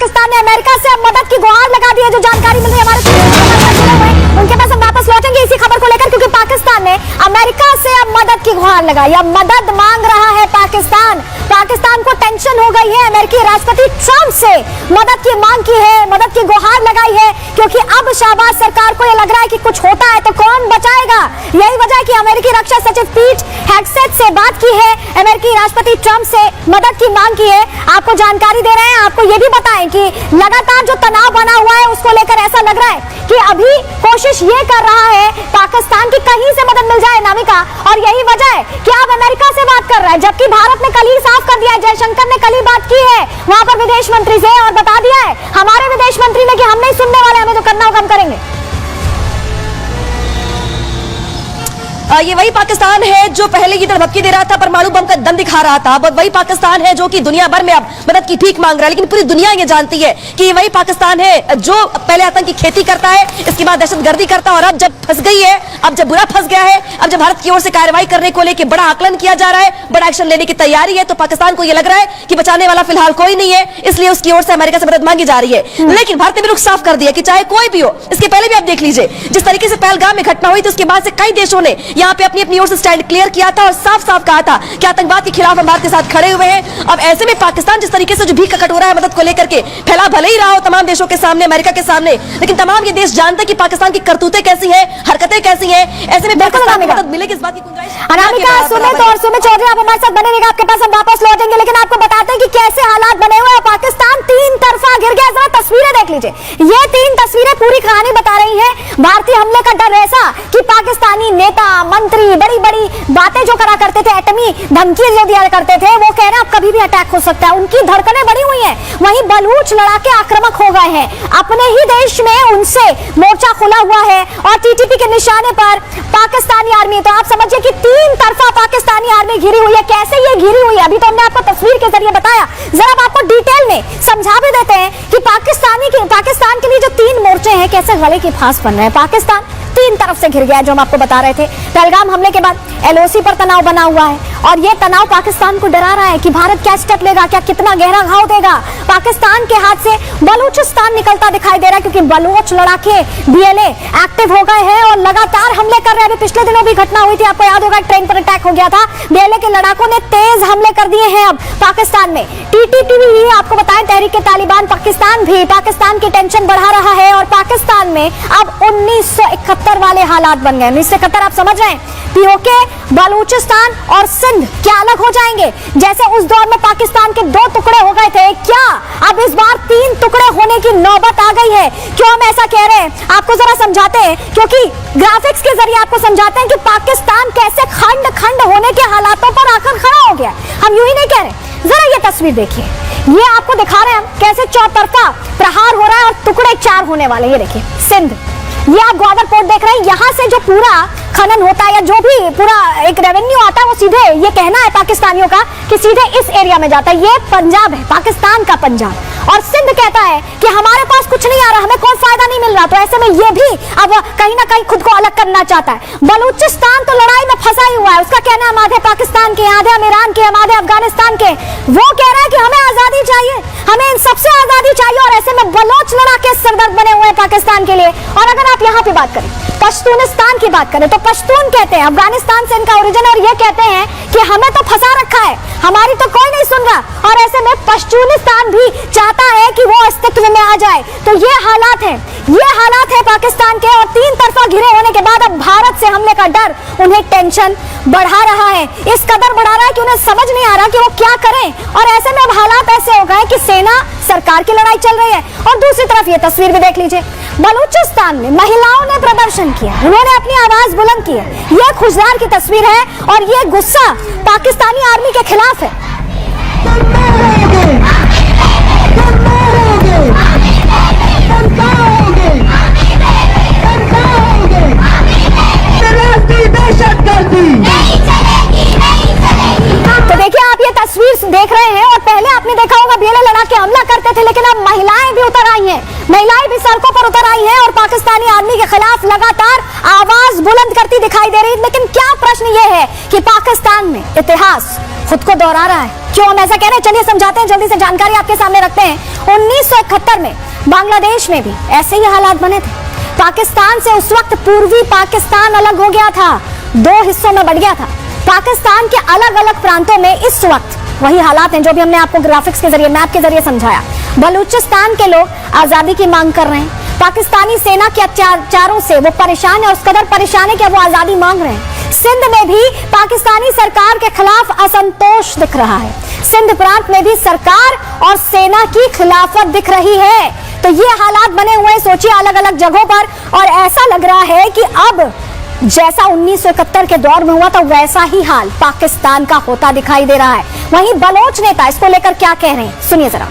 पाकिस्तान ने अमेरिका से अब मदद की गुहार लगा दी है। जो जानकारी मिल रही है हमारे उनके पास हम वापस लौटेंगे इसी खबर को लेकर, क्योंकि पाकिस्तान ने अमेरिका से अब मदद की गुहार लगाई, अब मदद मांग रहा है पाकिस्तान को टेंशन हो गई है। अमेरिकी राष्ट्रपति ट्रंप से मदद की मांग की है, मदद की गुहार लगाई है, क्योंकि अब शहबाज सरकार को यह लग रहा है कि कुछ होता है तो कौन बचाएगा। यही वजह है कि अमेरिकी रक्षा सचिव पीट हेग्सेथ से बात की है, अमेरिकी राष्ट्रपति ट्रंप से मदद की मांग की है। आपको जानकारी दे रहे हैं, आपको यह भी बताएं कि लगातार जो तनाव बना हुआ है उसको लेकर ऐसा लग रहा है कि अभी कोशिश ये कर रहा है पाकिस्तान की कहीं से मदद मिल जाए नामिका, और यही वजह है कि अब अमेरिका से बात कर रहा है, जबकि भारत ने कल ही साफ कर दिया है, जयशंकर ने कल ही बात की है वहां पर विदेश मंत्री से और बता दिया है हमारे विदेश मंत्री ने कि हम नहीं सुनने वाले, हमें जो करना होगा हम करेंगे। ये वही पाकिस्तान है जो पहले की तरह धमकी दे रहा था, परमाणु बम का दम दिखा रहा था। वही पाकिस्तान है जो कि दुनिया भर में अब मदद की भीख मांग रहा है, लेकिन पूरी दुनिया ये जानती है कि वही पाकिस्तान है जो पहले आतंक की खेती करता है, इसके बाद दहशतगर्दी करता है, और अब जब फंस गई है, अब जब बुरा फंस गया है, अब जब भारत की ओर से कार्रवाई करने को लेकर बड़ा आकलन किया जा रहा है, बड़ा एक्शन लेने की तैयारी है, तो पाकिस्तान को यह लग रहा है कि बचाने वाला फिलहाल कोई नहीं है, इसलिए उसकी ओर से अमेरिका से मदद मांगी जा रही है। लेकिन भारत ने भी रुख साफ कर दिया कि चाहे कोई भी हो, इसके पहले भी आप देख लीजिए जिस तरीके से पहलगाम में घटना हुई थी, उसके बाद से कई देशों ने यहाँ पे अपनी ओर से स्टैंड क्लियर किया था और साफ साफ कहा था कि आतंकवाद के खिलाफ हम भारत के साथ खड़े हुए हैं। अब ऐसे में पाकिस्तान जिस तरीके से जो भीख का कटोरा है मदद को लेकर के फैला भले ही रहा हो तमाम देशों के सामने, अमेरिका के सामने, लेकिन तमाम ये देश जानते हैं कि पाकिस्तान की करतूतें कैसी है, हरकतें कैसी है। ऐसे में पाकिस्तान को मदद मिलेगी, इस बात की गुंजाइश। अनामिका सुमित और सुमित चौधरी आप हमारे साथ बने रहेगा, आपके पास हम वापस लौटेंगे, लेकिन आपको बताते हैं कि कैसे हालात बने हुए हैं। पाकिस्तान तीन तरफा घिर गया, जरा तस्वीरें देख लीजिए, ये तीन तस्वीरें पूरी कहानी बता रही है। भारतीय हमले का डर ऐसा कि पाकिस्तानी नेता मंत्री बड़ी बड़ी बातें जो करा करते थे, एटमी धमकी जो दिया करते थे, वो कह रहे हैं अब कभी भी अटैक हो सकता है, उनकी धड़कनें बढ़ी हुई हैं। वहीं बलूच लड़ाके आक्रामक हो गए हैं, अपने ही देश में उनसे मोर्चा खुला हुआ है और टीटीपी के निशाने पर पाकिस्तानी आर्मी। तो आप समझिए कि तीन तरफा पाकिस्तानी आर्मी घिरी हुई है। कैसे ये घिरी हुई है अभी तो हमने आपको तस्वीर के जरिए बताया, जरा आपको डिटेल में समझा भी देते हैं कि पाकिस्तान के लिए जो तीन मोर्चे हैं कैसे गले की फांस बन रहे हैं। पाकिस्तान तीन तरफ से घिर गया है, जो हम आपको बता रहे थे। पहलगाम हमले के बाद एलओसी पर तनाव बना हुआ है और ये तनाव पाकिस्तान को डरा रहा है कि भारत क्या स्टेप लेगा, क्या कितना गहरा घाव देगा। पाकिस्तान के हाथ से बलूचिस्तान निकलता दिखाई दे रहा है, क्योंकि बलूच लड़ाके बीएलए एक्टिव हो गए हैं और लगातार हमले कर रहे हैं। अभी पिछले दिनों भी घटना हुई थी, आपको याद होगा, ट्रेन पर अटैक हो गया था। बीएलए के लड़ाकों ने तेज हमले कर दिए हैं अब पाकिस्तान में। टीटीपी भी आपको बताएं, तहरीक तालिबान पाकिस्तान भी पाकिस्तान की टेंशन बढ़ा रहा है और पाकिस्तान में अब 1971 वाले हालात बन गए। 1971 आप समझ रहे हैं, पीओके बलूचिस्तान और सिंध क्या अलग हो जाएंगे, जैसे उस दौर में पाकिस्तान के दो टुकड़े हो गए थे, क्या अब इस बार तीन टुकड़े होने की नौबत आ गई है। क्यों हम ऐसा कह रहे हैं आपको जरा समझाते हैं, क्योंकि ग्राफिक्स के जरिए आपको समझाते हैं कि पाकिस्तान कैसे खंड खंड होने के हालातों पर आकर खड़ा हो गया। हम यूं ही नहीं कह रहे, जरा ये तस्वीर देखिए, ये आपको दिखा रहे हैं हम कैसे चौतरफा प्रहार हो रहा है और टुकड़े चार होने वाले। ये देखिए सिंध, ये आप ग्वादर पोर्ट देख रहे हैं, यहाँ से जो पूरा खनन होता है या जो भी पूरा एक रेवेन्यू आता है वो सीधे, ये कहना है पाकिस्तानियों का कि सीधे इस एरिया में जाता है। ये पंजाब है, पाकिस्तान का पंजाब, और सिंध कहता है कि हमारे पास कुछ नहीं आ रहा, हमें कोई फायदा नहीं मिल रहा। तो ऐसे में ये भी अब कहीं ना कहीं खुद को अलग करना चाहता है। बलूचिस्तान तो लड़ाई में फंसा ही हुआ है, उसका कहना है हम आधे पाकिस्तान के, आधे हम ईरान के, हम आधे अफगानिस्तान के। वो कह रहा है कि हमें आजादी चाहिए, हमें इन सबसे आजादी चाहिए, और ऐसे में बलोच लड़ाके सरदर्द बने हुए हैं पाकिस्तान के लिए। और अगर आप यहाँ पे बात करें, पश्तूनिस्तान की बात करें, तो पश्तून कहते हैं, अफगानिस्तान से इनका ओरिजिन, और ये कहते हैं कि हमें तो फंसा रखा है, हमारी तो कोई नहीं सुन रहा। और ऐसे में पश्तूनिस्तान भी चाहता है कि वो अस्तित्व में आ जाए। तो ये हालात है पाकिस्तान के, और तीन तरफा घिरे होने के बाद अब भारत से हमले का डर उन्हें टेंशन बढ़ा रहा है। इस कदर बढ़ा रहा है कि उन्हें समझ नहीं आ रहा कि वो क्या करें। और ऐसे में अब हालात ऐसे हो गए कि सेना सरकार की लड़ाई चल रही है, और दूसरी तरफ ये तस्वीर भी देख लीजिए, बलूचिस्तान में महिलाओं ने प्रदर्शन किया, उन्होंने अपनी आवाज बुलंद की है। ये खुशहाल की तस्वीर है और ये गुस्सा पाकिस्तानी आर्मी के खिलाफ है। तो देखिए आप ये तस्वीर देख रहे हैं, और पहले आपने देखा होगा बीएलए लड़ाके हमला करते थे, लेकिन अब महिलाएं भी उतर आई हैं, महिलाएं भी सड़कों पर उतर आई हैं और पाकिस्तानी आर्मी के खिलाफ लगातार आवाज बुलंद करती दिखाई दे रही है। लेकिन क्या प्रश्न ये है कि पाकिस्तान में इतिहास खुद को दोहरा रहा है। क्यों हम ऐसा कह रहे हैं, चलिए समझाते हैं, जल्दी से जानकारी आपके सामने रखते हैं। 1971 में बांग्लादेश में भी ऐसे ही हालात बने थे। पाकिस्तान से उस वक्त पूर्वी पाकिस्तान अलग हो गया था, 2 हिस्सों में बढ़ गया था। पाकिस्तान के अलग अलग प्रांतों में इस वक्त वही हालात हैं जो भी हमने आपको ग्राफिक्स के जरिए, मैप के जरिए समझाया। बलूचिस्तान के लोग आजादी की मांग कर रहे हैं। पाकिस्तानी सेना के अत्याचारों से वो परेशान है, उस कदर परेशान है कि वो आजादी मांग रहे हैं। सिंध में भी पाकिस्तानी सरकार के खिलाफ असंतोष दिख रहा है। सिंध प्रांत में भी सरकार और सेना की खिलाफत दिख रही है। तो ये हालात बने हुए, सोचिए, अलग अलग जगहों पर। और ऐसा लग रहा है कि अब जैसा 1971 के दौर में हुआ था वैसा ही हाल पाकिस्तान का होता दिखाई दे रहा है। वहीं बलोच नेता इसको लेकर क्या कह रहे हैं, सुनिए जरा।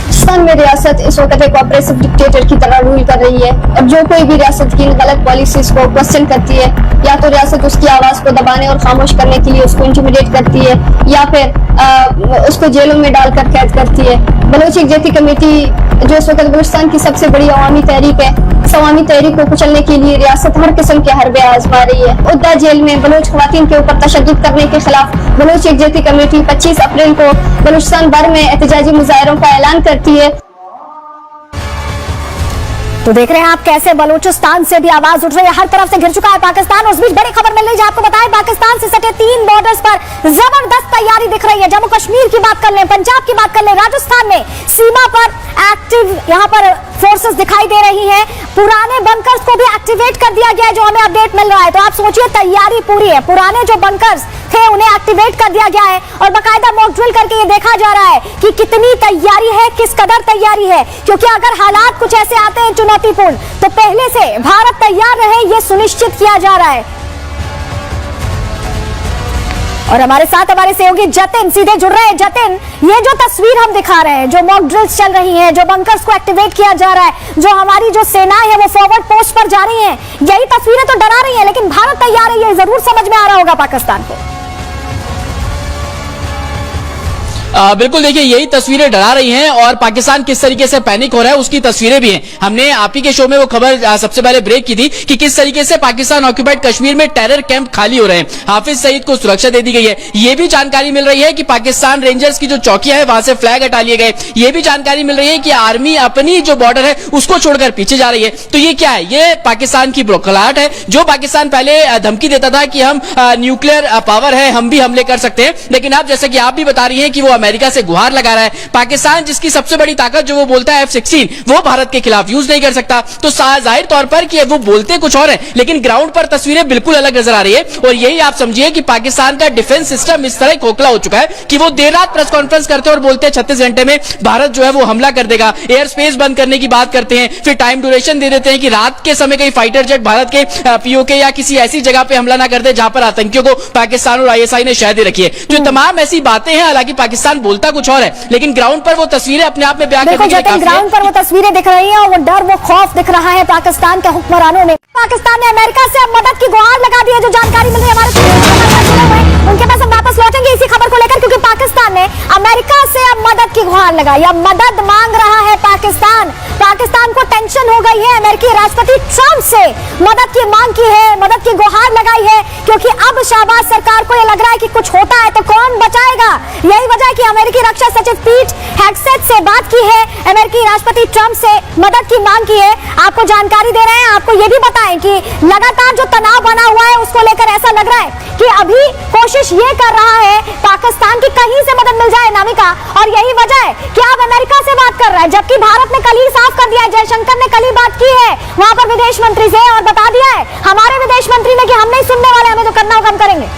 पाकिस्तान में रियासत इस वक्त एक ऑपरेसिव डिक्टेटर की तरह रूल कर रही है और जो कोई भी रियासत की गलत पॉलिसीज को क्वेश्चन करती है या तो रियासत उसकी आवाज को दबाने और खामोश करने के लिए उसको इंटिमिडेट करती है या फिर उसको जेलों में डालकर कैद करती है। बलोच यकजहती कमेटी जो इस वक्त बलूचिस्तान की सबसे बड़ी अवामी तहरीक है, इस अवामी तहरीक को कुचलने के लिए रियासत हर किस्म के हरबे आजमा रही है। उद्दा जेल में बलोच खवातीन के ऊपर तशद्दुद करने के खिलाफ बलोच यकजहती कमेटी 25 अप्रैल को बलूचिस्तान भर में एहतजाजी मुजाहरों का ऐलान करती है। तो देख रहे हैं आप कैसे बलूचिस्तान से भी आवाज उठ रही है, हर तरफ से घिर चुका है पाकिस्तान। उस बीच बड़ी खबर मिल रही है, आपको बताएं, पाकिस्तान से सटे 3 बॉर्डर्स पर जबरदस्त तैयारी दिख रही है। जम्मू कश्मीर की बात कर लें, पंजाब की बात कर लें, राजस्थान में सीमा पर एक्टिव यहाँ पर फोर्सेस दिखाई दे रही हैं। पुराने बंकर्स को भी एक्टिवेट कर दिया गया है, जो हमें अपडेट मिल रहा है। तो आप सोचिए, तैयारी पूरी है। पुराने जो बंकर्स थे उन्हें एक्टिवेट कर दिया गया है और बाकायदा मॉक ड्रिल करके ये देखा जा रहा है कि कितनी तैयारी है, किस कदर तैयारी है। क्योंकि अगर हालात कुछ ऐसे आते हैं चुनौतीपूर्ण, तो पहले से भारत तैयार रहे, ये सुनिश्चित किया जा रहा है। और हमारे साथ हमारे सहयोगी जतिन सीधे जुड़ रहे हैं। जतिन, ये जो तस्वीर हम दिखा रहे हैं, जो मॉक ड्रिल्स चल रही हैं, जो बंकर्स को एक्टिवेट किया जा रहा है, जो हमारी जो सेनाएं हैं वो फॉरवर्ड पोस्ट पर जा रही हैं, यही तस्वीरें तो डरा रही हैं, लेकिन भारत तैयार है, ये जरूर समझ में आ रहा होगा पाकिस्तान को। बिल्कुल, देखिए, यही तस्वीरें डरा रही हैं और पाकिस्तान किस तरीके से पैनिक हो रहा है उसकी तस्वीरें भी हैं। हमने आप ही के शो में वो खबर सबसे पहले ब्रेक की थी कि किस तरीके से पाकिस्तान ऑक्यूपाइड कश्मीर में टेरर कैंप खाली हो रहे हैं, हाफिज सईद को सुरक्षा दे दी गई है। ये भी जानकारी मिल रही है कि पाकिस्तान रेंजर्स की जो चौकियां है वहां से फ्लैग हटा लिए गए। ये भी जानकारी मिल रही है कि आर्मी अपनी जो बॉर्डर है उसको छोड़कर पीछे जा रही है। तो ये क्या है? ये पाकिस्तान की बौखलाहट है। जो पाकिस्तान पहले धमकी देता था कि हम न्यूक्लियर पावर है, हम भी हमले कर सकते हैं, लेकिन अब जैसे कि आप भी बता रही है कि वो अमेरिका से गुहार लगा रहा है। पाकिस्तान जिसकी सबसे बड़ी ताकत जो वो बोलता है F-16, वो भारत के खिलाफ यूज नहीं कर सकता। तो जाहिर तौर पर कि वो बोलते कुछ और है, लेकिन ग्राउंड पर तस्वीरें बिल्कुल अलग नजर आ रही है। और यही आप समझिए कि पाकिस्तान का डिफेंस सिस्टम इस तरह खोखला हो चुका है कि वो देर रात प्रेस कॉन्फ्रेंस करते हैं और बोलते हैं 36 घंटे में भारत जो है वो हमला कर देगा, एयर स्पेस बंद करने की बात करते हैं, फिर टाइम ड्यूरेशन दे देते हैं कि रात के समय कहीं फाइटर जेट भारत के POK या किसी ऐसी जगह पे हमला ना कर दे जहां पर आतंकियों को पाकिस्तान और ISI ने शह दे रखी है। जो तमाम ऐसी बातें हैं, हालांकि पाकिस्तान बोलता कुछ और है, लेकिन ग्राउंड पर वो तस्वीरें अपने आप में बयां करने के लिए काफी है। ग्राउंड पर वो तस्वीरें दिख रही हैं और वो डर, वो खौफ दिख रहा है पाकिस्तान के हुक्मरानों में। पाकिस्तान ने अमेरिका से अब मदद की गुहार लगा दी है, जो जानकारी मिल रही है हमारे उनके पास हम वापस लौटेंगे इसी खबर को लेकर, क्योंकि पाकिस्तान ने अमेरिका से अब मदद की गुहार लगाई, अब मदद मांग रहा है पाकिस्तान। पाकिस्तान को टेंशन हो गई है, अमेरिकी राष्ट्रपति ट्रंप से मदद की मांग की है, मदद की गुहार लगाई है, क्योंकि अब शाहबाज सरकार को यह लग रहा है कि कुछ होता है तो कौन बचाएगा। यही वजह है कि अमेरिकी रक्षा सचिव पीट हेगसेथ से बात की है, अमेरिकी राष्ट्रपति ट्रंप से मदद की मांग की है। आपको जानकारी दे रहे हैं, आपको यह भी बताएं कि लगातार जो तनाव बना हुआ है उसको लेकर ऐसा लग रहा है कि अभी कोशिश ये कर रहा है पाकिस्तान की कहीं से मदद मिल जाए नामिका, और यही वजह है कि अब अमेरिका से बात कर रहा है, जबकि भारत ने कल ही साफ कर दिया है, जयशंकर ने कल ही बात की है वहां पर विदेश मंत्री से और बता दिया है हमारे विदेश मंत्री ने कि हम नहीं सुनने वाले, हमें जो करना होगा हम करेंगे।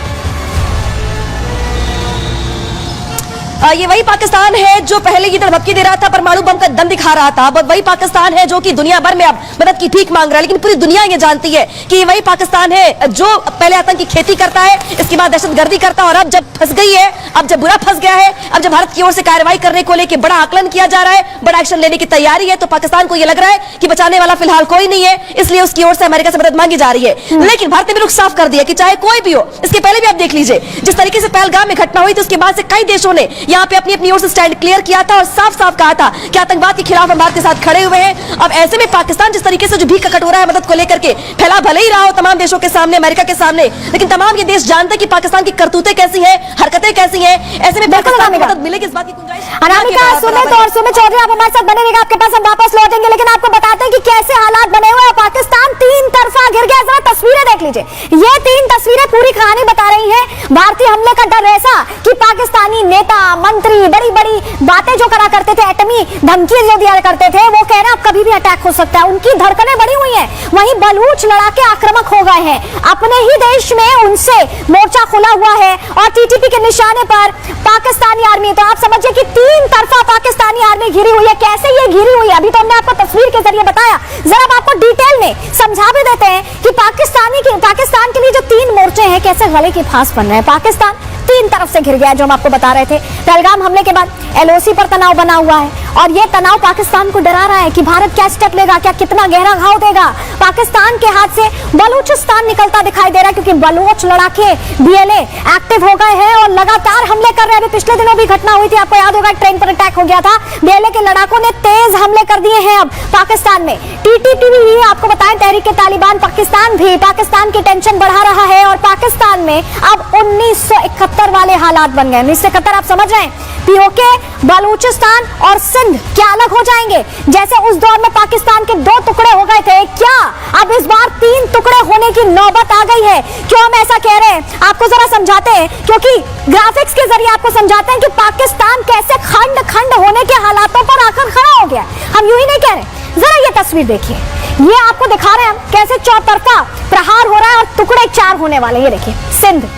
ये वही पाकिस्तान है जो पहले की तरह धमकी दे रहा था, परमाणु बम का दम दिखा रहा था। वही पाकिस्तान है जो कि दुनिया भर में अब मदद की भीख मांग रहा है, लेकिन पूरी दुनिया ये जानती है कि वही पाकिस्तान है जो पहले आतंक की खेती करता है, इसके बाद दहशतगर्दी करता है, और अब जब फंस गई है, अब जब बुरा फंस गया है, अब जब भारत की ओर से कार्रवाई करने को लेकर बड़ा आकलन किया जा रहा है, बड़ा एक्शन लेने की तैयारी है, तो पाकिस्तान को यह लग रहा है कि बचाने वाला फिलहाल कोई नहीं है, इसलिए उसकी ओर से अमेरिका से मदद मांगी जा रही है। लेकिन भारत ने भी रुख साफ कर दिया कि चाहे कोई भी हो, इसके पहले भी आप देख लीजिए जिस तरीके से पहलगाम में घटना हुई थी, उसके बाद से कई देशों ने यहाँ पे अपनी अपनी ओर से स्टैंड क्लियर किया था और साफ साफ कहा था कि आतंकवाद के खिलाफ हम भारत के साथ खड़े हुए हैं। अब ऐसे में पाकिस्तान जिस तरीके से जो भीख का कटोरा है मदद को लेकर के फैला भले ही रहा हो तमाम देशों के सामने, अमेरिका के सामने, लेकिन तमाम ये देश जानते हैं कि पाकिस्तान की करतूतें कैसी है, हरकतें कैसी है। ऐसे में पाकिस्तान को मदद मिलेगी इस बात की गुंजाइश अनामिका सुमित और सुमित चौधरी आप हमारे साथ बने रहिएगा, आपके पास हम वापस लौटेंगे, लेकिन आपको बताते हैं कि कैसे हालात बने हुए हैं। पाकिस्तान तीन तरफा घिर गया। जरा तस्वीरें देख लीजिए, ये तीन तस्वीरें पूरी कहानी बता रही हैं। भारतीय हमले का डर ऐसा कि पाकिस्तानी नेता मंत्री बड़ी बड़ी बातें जो करा करते थे, एटमी धमकी जो दिया करते थे, वो कह रहे हैं अब कभी भी अटैक हो सकता है। उनकी धड़कनें बढ़ी हुई हैं। वहीं बलूच लड़ाके आक्रामक हो गए हैं, अपने ही देश में उनसे मोर्चा खुला हुआ है और टीटीपी के निशाने पर पाकिस्तानी आर्मी। तो आप समझिए कि तीन तरफा पाकिस्तानी आर्मी घिरी हुई है। कैसे ये घिरी हुई है अभी तो हमने आपको तस्वीर के जरिए बताया, जरा अब आपको डिटेल में समझा भी देते हैं कि पाकिस्तान के लिए जो तीन मोर्चे हैं कैसे गले की फांस बन रहे हैं। पाकिस्तान तीन तरफ से घिर गया है, जो हम आपको बता रहे थे। पहलगाम हमले के बाद एलओसी पर तनाव बना हुआ है और ये तनाव पाकिस्तान को डरा रहा है कि भारत क्या स्टेप लेगा, क्या कितना गहरा घाव देगा। पाकिस्तान के हाथ से बलूचिस्तान निकलता दिखाई दे रहा है क्योंकि बलूच लड़ाके बीएलए एक्टिव हो गए हैं और लगातार हमले कर रहे हैं। अभी पिछले दिनों भी घटना हुई थी, आपको याद होगा, ट्रेन पर अटैक हो गया था। बीएलए के लड़ाकों ने तेज हमले कर दिए हैं अब पाकिस्तान में। टीटीपी भी आपको बताएं, तहरीक तालिबान पाकिस्तान भी पाकिस्तान की टेंशन बढ़ा रहा है और पाकिस्तान में अब 1971 वाले हालात बन गए। 1971 आप समझ रहे हैं, पीओके, बलूचिस्तान और सिंध क्या अलग हो जाएंगे। जैसे उस दौर में पाकिस्तान के दो टुकड़े हो गए थे, क्या अब इस बार तीन टुकड़े होने की नौबत आ गई है। क्यों हम ऐसा कह रहे हैं आपको जरा समझाते हैं, क्योंकि ग्राफिक्स के जरिए आपको समझाते हैं कि पाकिस्तान कैसे खंड खंड होने के हालातों पर आकर खड़ा हो गया। हम यूं ही नहीं कह रहे, जरा ये तस्वीर देखिए, ये आपको दिखा रहे हैं हम कैसे चौतरफा प्रहार हो रहा है और टुकड़े चार होने वाले। ये देखिए सिंध,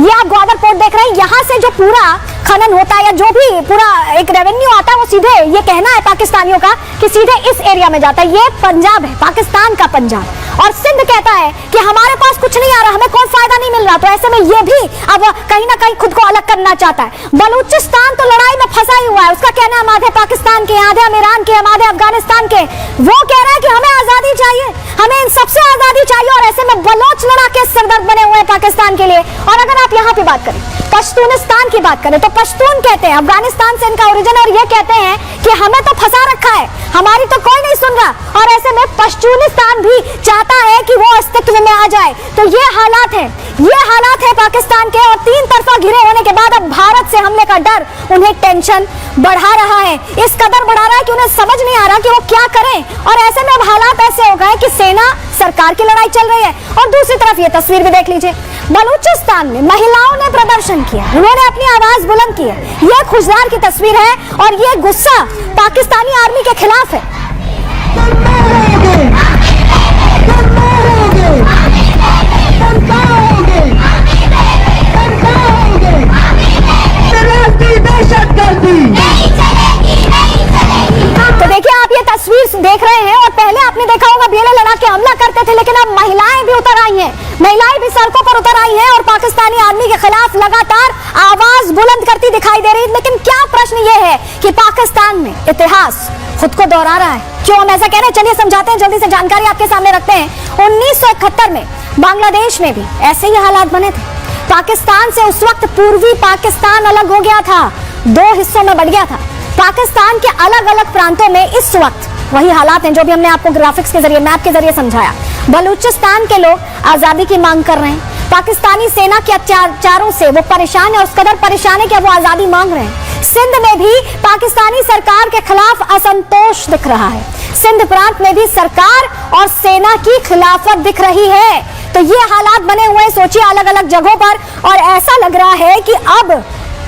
ये आप ग्वादर पोर्ट देख रहे हैं, यहाँ से जो पूरा खनन होता है या जो भी पूरा एक रेवेन्यू आता है वो सीधे, ये कहना है पाकिस्तानियों का कि सीधे इस एरिया में जाता है। ये पंजाब है, पाकिस्तान का पंजाब। और सिंध कहता है कि हमारे पास कुछ नहीं आ रहा, हमें कोई फायदा नहीं मिल रहा। तो ऐसे में ये भी अब कहीं ना कहीं खुद को अलग करना चाहता है। बलूचिस्तान तो लड़ाई में फंसा ही हुआ है, उसका कहना है हम आधे पाकिस्तान के, आधे हम ईरान के, हम आधे अफगानिस्तान के। वो कह रहा है कि हमें आजादी चाहिए, हमें इन सबसे आजादी चाहिए। और ऐसे में बलोच लड़ाके सरदर्द बने हुए हैं पाकिस्तान के लिए। और अगर आप यहाँ पे बात करें, पश्तूनिस्तान की बात करें, तो पश्तून कहते हैं, अफगानिस्तान से इनका ओरिजिन, और ये कहते हैं कि हमें तो फंसा रखा है, हमारी तो कोई नहीं सुन रहा। और ऐसे में पश्तूनिस्तान भी चाहता है कि वो अस्तित्व में आ जाए। तो ये हालात है पाकिस्तान के। और तीन तरफा घिरे होने के बाद अब भारत से हमले का डर उन्हें टेंशन बढ़ा रहा है। इस कदर बढ़ा रहा है कि उन्हें समझ नहीं आ रहा कि वो क्या करें। और ऐसे में अब हालात ऐसे हो गए कि सेना सरकार की लड़ाई चल रही है। और दूसरी तरफ ये तस्वीर भी देख लीजिए, बलूचिस्तान में महिलाओं ने प्रदर्शन किया, उन्होंने अपनी आवाज बुलंद की है। ये खुशदार की तस्वीर है और ये गुस्सा पाकिस्तानी आर्मी के खिलाफ है। तो देखिए आप ये तस्वीर देख रहे हैं और पहले आपने देखा होगा बीएलए लड़ाके हमला करते थे, लेकिन अब महिलाएं भी उतर आई हैं, महिलाएं भी सड़कों पर उतर आई हैं और पाकिस्तानी आर्मी के खिलाफ लगातार आवाज बुलंद करती दिखाई दे रही है। लेकिन क्या प्रश्न ये है कि पाकिस्तान में इतिहास खुद को दोहरा रहा है। क्यों हम ऐसा कह रहे हैं, चलिए समझाते हैं, जल्दी से जानकारी आपके सामने रखते हैं। 1971 में बांग्लादेश में भी ऐसे ही हालात बने थे। पाकिस्तान से उस वक्त पूर्वी पाकिस्तान अलग हो गया था, दो हिस्सों में बढ़ गया था। पाकिस्तान के अलग अलग प्रांतों में इस वक्त वही हालात हैं जो भी हमने आपको ग्राफिक्स के जरिए, मैप के जरिए समझाया। बलूचिस्तान के लोग आजादी की मांग कर रहे हैं। पाकिस्तानी सेना के अत्याचारों से वो परेशान है, उस कदर परेशान है कि वो आजादी मांग रहे हैं। सिंध में भी पाकिस्तानी सरकार के खिलाफ असंतोष दिख रहा है। सिंध प्रांत में भी सरकार और सेना की खिलाफत दिख रही है। तो ये हालात बने हुए हैं, सोचिए, अलग अलग जगहों पर। और ऐसा लग रहा है कि अब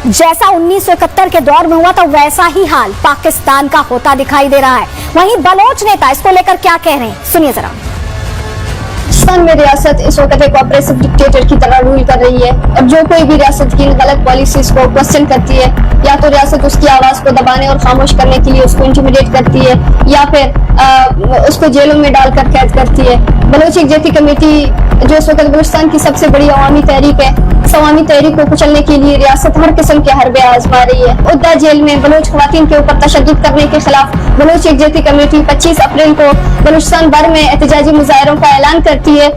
जैसा 1971 के दौर में हुआ था वैसा ही हाल पाकिस्तान का होता दिखाई दे रहा है। वहीं बलोच नेता इसको लेकर क्या कह रहे हैं, सुनिए जरा। पाकिस्तान में रियासत इस वक्त एक ऑपरेसिव डिक्टेटर की तरह रूल कर रही है और जो कोई भी रियासत की गलत पॉलिसीज को क्वेश्चन करती है या तो रियासत उसकी आवाज को दबाने और खामोश करने के लिए उसको इंटिमिडेट करती है या फिर उसको जेलों में डालकर कैद करती है। बलोच यकजहती कमेटी जो इस वक्त बलूचिस्तान की सबसे बड़ी अवामी तहरीक है, इस अवामी तहरीक को कुचलने के लिए रियासत हर किस्म के हरबे आजमा रही है। उद्दा जेल में बलोच खवातीन के ऊपर तशद्दुद करने के खिलाफ बलोच यकजहती कमेटी 25 अप्रैल को बलूचिस्तान भर में एहतजाजी मुजाहरों का ऐलान करती है।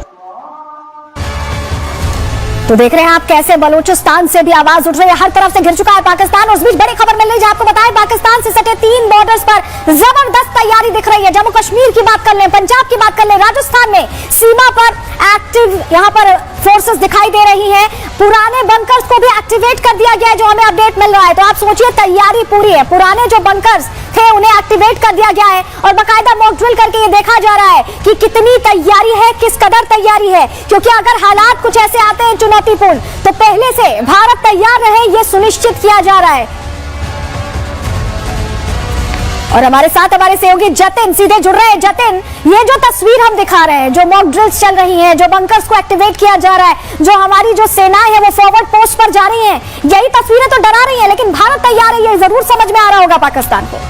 तो देख रहे हैं आप कैसे बलूचिस्तान से भी आवाज उठ रही है, हर तरफ से घिर चुका है पाकिस्तान। और उस बीच बड़ी खबर मिल रही है, आपको बताएं पाकिस्तान से सटे 3 बॉर्डर्स पर जबरदस्त तैयारी दिख रही है। जम्मू कश्मीर की बात कर लें, पंजाब की बात कर लें, राजस्थान में सीमा पर एक्टिव यहां पर फोर्सेस दिखाई दे रही हैं। पुराने बंकर्स को भी एक्टिवेट कर दिया गया है, जो हमें अपडेट मिल रहा है। तो आप सोचिए तैयारी पूरी है, पुराने जो बंकर्स थे उन्हें एक्टिवेट कर दिया गया है और बाकायदा मॉक ड्रिल करके ये देखा जा रहा है कि कितनी तैयारी है, किस कदर तैयारी है। क्योंकि अगर हालात कुछ ऐसे आते हैं चुनौतीपूर्ण, तो पहले से भारत तैयार रहे ये सुनिश्चित किया जा रहा है। और हमारे साथ हमारे सहयोगी जतिन सीधे जुड़ रहे हैं। जतिन, ये जो तस्वीर हम दिखा रहे हैं, जो मॉक ड्रिल्स चल रही हैं, जो बंकर्स को एक्टिवेट किया जा रहा है, जो हमारी जो सेनाएं हैं वो फॉरवर्ड पोस्ट पर जा रही हैं, यही तस्वीरें तो डरा रही हैं, लेकिन भारत तैयार है, ये जरूर समझ में आ रहा होगा पाकिस्तान को।